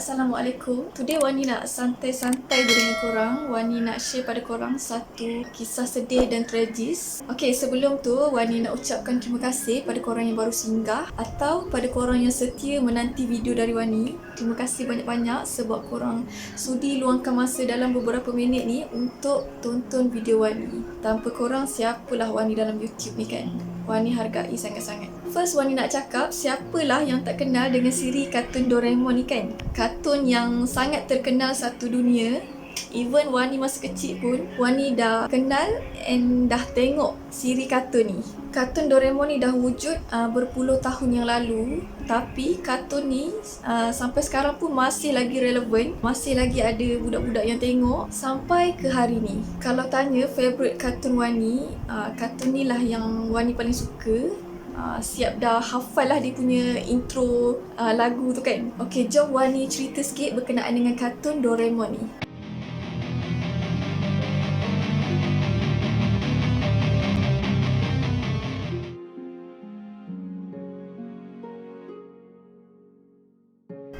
Assalamualaikum. Today Wani nak santai-santai dengan korang. Wani nak share pada korang satu kisah sedih dan tragis. Okay, sebelum tu Wani nak ucapkan terima kasih pada korang yang baru singgah atau pada korang yang setia menanti video dari Wani. Terima kasih banyak-banyak sebab korang sudi luangkan masa dalam beberapa minit ni untuk tonton video Wani. Tanpa korang, siapalah Wani dalam YouTube ni kan? Wani hargai sangat-sangat. First, Wani nak cakap siapalah yang tak kenal dengan siri kartun Doraemon ni kan? Kartun yang sangat terkenal satu dunia. Even Wani masa kecil pun, Wani dah kenal and dah tengok siri kartun ni. Kartun Doraemon ni dah wujud berpuluh tahun yang lalu. Tapi kartun ni sampai sekarang pun masih lagi relevan. Masih lagi ada budak-budak yang tengok sampai ke hari ni. Kalau tanya favourite kartun Wani, kartun ni lah yang Wani paling suka. Siap dah hafal lah dia punya intro lagu tu kan. Okay, jom Wani cerita sikit berkenaan dengan kartun Doraemon ni.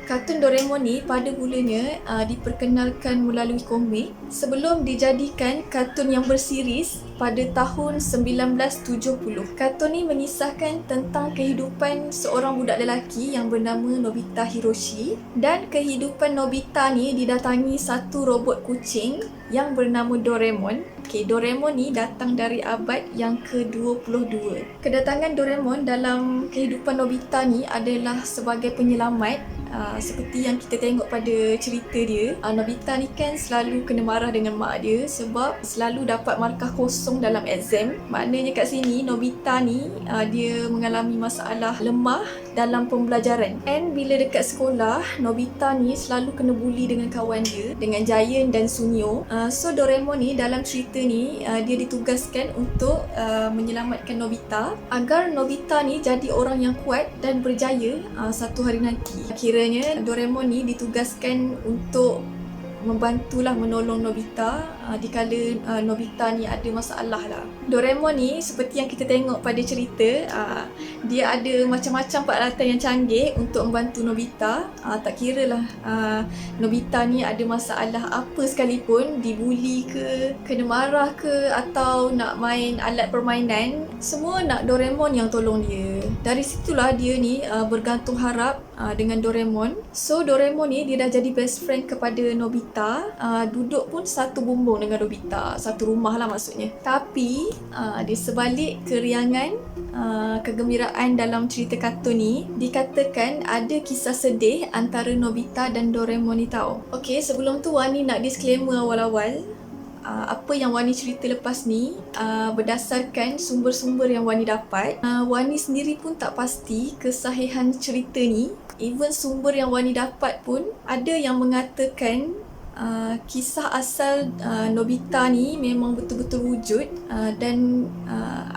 Kartun Doraemon ni pada mulanya diperkenalkan melalui komik sebelum dijadikan kartun yang berseries pada tahun 1970. Kartun ni mengisahkan tentang kehidupan seorang budak lelaki yang bernama Nobita Hiroshi, dan kehidupan Nobita ni didatangi satu robot kucing yang bernama Doraemon. Okay, Doraemon ni datang dari abad yang ke-22. Kedatangan Doraemon dalam kehidupan Nobita ni adalah sebagai penyelamat. Seperti yang kita tengok pada cerita dia, Nobita ni kan selalu kena marah dengan mak dia sebab selalu dapat markah kosong dalam exam. Maknanya kat sini Nobita ni dia mengalami masalah lemah dalam pembelajaran. And bila dekat sekolah, Nobita ni selalu kena bully dengan kawan dia, dengan Giant dan Sunyo. So Doraemon ni dalam cerita ni dia ditugaskan untuk menyelamatkan Nobita agar Nobita ni jadi orang yang kuat dan berjaya satu hari nanti. Kiranya Doraemon ni ditugaskan untuk membantulah menolong Nobita dikala Nobita ni ada masalah lah. Doraemon ni seperti yang kita tengok pada cerita, dia ada macam-macam peralatan yang canggih untuk membantu Nobita. Tak kira lah Nobita ni ada masalah apa sekalipun, dibuli ke, kena marah ke, atau nak main alat permainan, semua nak Doraemon yang tolong dia. Dari situlah dia ni bergantung harap dengan Doraemon. So Doraemon ni dia dah jadi best friend kepada Nobita. Duduk pun satu bumbung dengan Nobita, satu rumah lah maksudnya. Tapi di sebalik keriangan, kegembiraan dalam cerita kartun ni, dikatakan ada kisah sedih antara Nobita dan Doraemon ni tau. Okay, sebelum tu Wani nak disclaimer awal-awal. Apa yang Wani cerita lepas ni berdasarkan sumber-sumber yang Wani dapat. Wani sendiri pun tak pasti kesahihan cerita ni. Even sumber yang Wani dapat pun ada yang mengatakan kisah asal Nobita ni memang betul-betul wujud, dan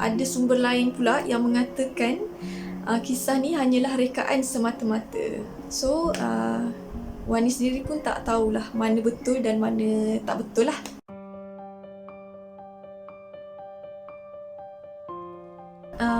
ada sumber lain pula yang mengatakan kisah ni hanyalah rekaan semata-mata. So Wani sendiri pun tak tahulah mana betul dan mana tak betul lah.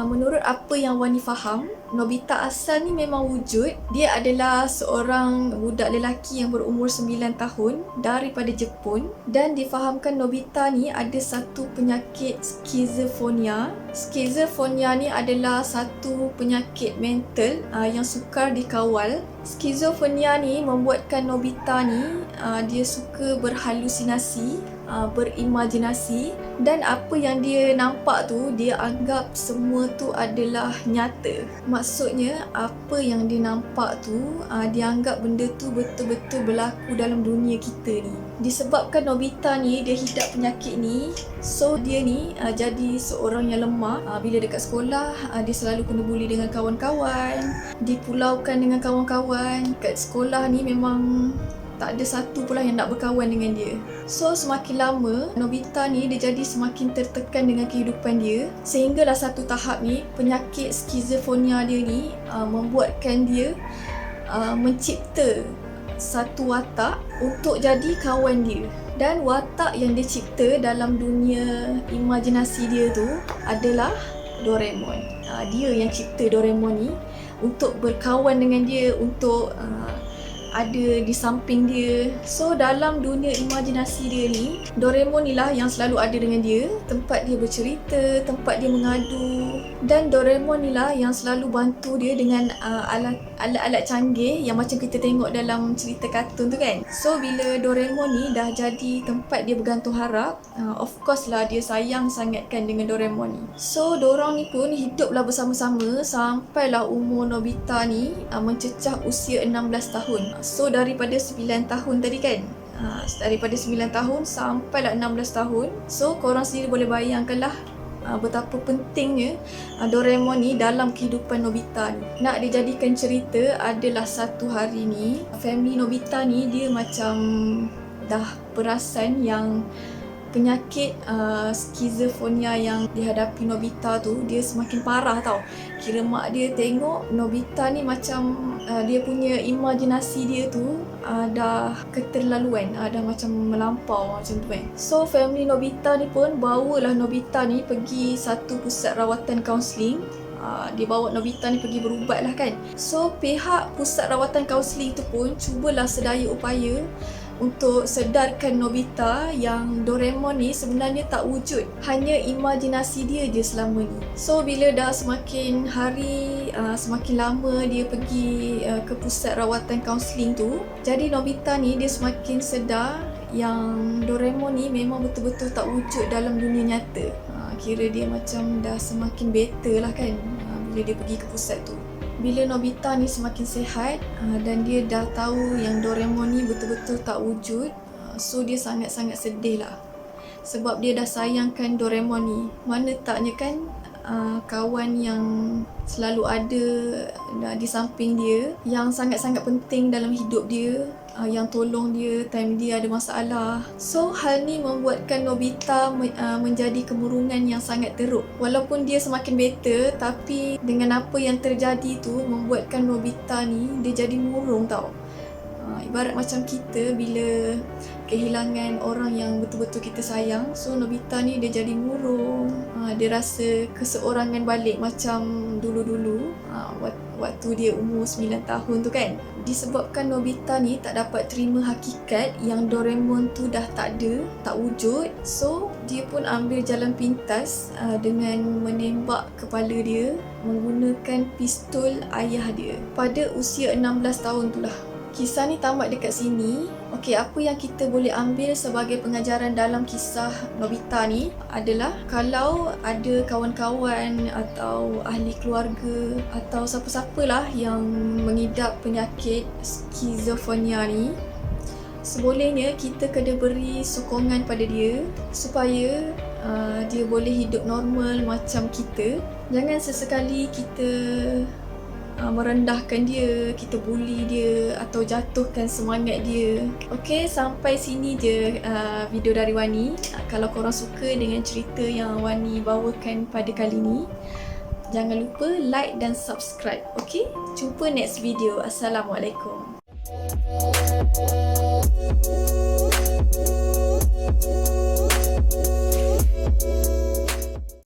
Menurut apa yang Wani faham, Nobita asal ni memang wujud. Dia adalah seorang budak lelaki yang berumur 9 tahun daripada Jepun, dan difahamkan Nobita ni ada satu penyakit skizofrenia. Skizofrenia ni adalah satu penyakit mental yang sukar dikawal. Skizofrenia ni membuatkan Nobita ni dia suka berhalusinasi, berimajinasi, dan apa yang dia nampak tu dia anggap semua tu adalah nyata. Maksudnya apa yang dia nampak tu dia anggap benda tu betul-betul berlaku dalam dunia kita ni. Disebabkan Nobita ni dia hidap penyakit ni, so dia ni jadi seorang yang lemah. Bila dekat sekolah dia selalu kena bully dengan kawan-kawan, dipulaukan dengan kawan-kawan. Kat sekolah ni memang tak ada satu pula yang nak berkawan dengan dia. So semakin lama Nobita ni dia jadi semakin tertekan dengan kehidupan dia, sehinggalah satu tahap ni penyakit skizofrenia dia ni membuatkan dia mencipta satu watak untuk jadi kawan dia. Dan watak yang dia cipta dalam dunia imajinasi dia tu adalah Doraemon. Dia yang cipta Doraemon ni untuk berkawan dengan dia, untuk ada di samping dia. So dalam dunia imajinasi dia ni, Doraemon ni lah yang selalu ada dengan dia, tempat dia bercerita, tempat dia mengadu, dan Doraemon ni lah yang selalu bantu dia dengan alat-alat canggih yang macam kita tengok dalam cerita kartun tu kan. So bila Doraemon ni dah jadi tempat dia bergantung harap, of course lah dia sayang sangat kan dengan Doraemon ni. So dorang ni pun hiduplah bersama-sama sampailah umur Nobita ni mencecah usia 16 tahun. So daripada 9 tahun tadi kan, daripada 9 tahun sampailah 16 tahun. So korang sendiri boleh bayangkan lah betapa pentingnya Doraemon ni dalam kehidupan Nobita ni. Nak dijadikan cerita adalah satu hari ni, family Nobita ni dia macam dah perasan yang penyakit skizofrenia yang dihadapi Nobita tu dia semakin parah tau. Kira mak dia tengok Nobita ni macam dia punya imajinasi dia tu dah keterlaluan, dah macam melampau macam tu kan. So family Nobita ni pun bawalah Nobita ni pergi satu pusat rawatan kaunseling. Dia bawa Nobita ni pergi berubat lah kan. So pihak pusat rawatan kaunseling tu pun cubalah sedaya upaya untuk sedarkan Nobita yang Doraemon ni sebenarnya tak wujud, hanya imajinasi dia je selama ni. So bila dah semakin hari, semakin lama dia pergi ke pusat rawatan kaunseling tu, jadi Nobita ni dia semakin sedar yang Doraemon ni memang betul-betul tak wujud dalam dunia nyata. Kira dia macam dah semakin better lah kan bila dia pergi ke pusat tu. Bila Nobita ni semakin sihat dan dia dah tahu yang Doraemon ni betul-betul tak wujud, so dia sangat-sangat sedih lah. Sebab dia dah sayangkan Doraemon ni. Mana taknya kan kawan yang selalu ada di samping dia, yang sangat-sangat penting dalam hidup dia, yang tolong dia time dia ada masalah. So hal ni membuatkan Nobita menjadi kemurungan yang sangat teruk. Walaupun dia semakin better, tapi dengan apa yang terjadi tu membuatkan Nobita ni dia jadi murung tau. Ibarat macam kita bila kehilangan orang yang betul-betul kita sayang, so Nobita ni dia jadi murung, dia rasa keseorangan balik macam dulu-dulu waktu dia umur 9 tahun tu kan. Disebabkan Nobita ni tak dapat terima hakikat yang Doraemon tu dah tak ada, tak wujud, so dia pun ambil jalan pintas dengan menembak kepala dia menggunakan pistol ayah dia pada usia 16 tahun tu lah. Kisah ni tamat dekat sini. Okey, apa yang kita boleh ambil sebagai pengajaran dalam kisah Nobita ni adalah kalau ada kawan-kawan atau ahli keluarga atau siapa-siapalah yang mengidap penyakit skizofrenia ni, sebolehnya kita kena beri sokongan pada dia supaya dia boleh hidup normal macam kita. Jangan sesekali kita merendahkan dia, kita bully dia atau jatuhkan semangat dia. Okey, sampai sini je video dari Wani. Kalau korang suka dengan cerita yang Wani bawakan pada kali ni, jangan lupa like dan subscribe. Okey, jumpa next video. Assalamualaikum.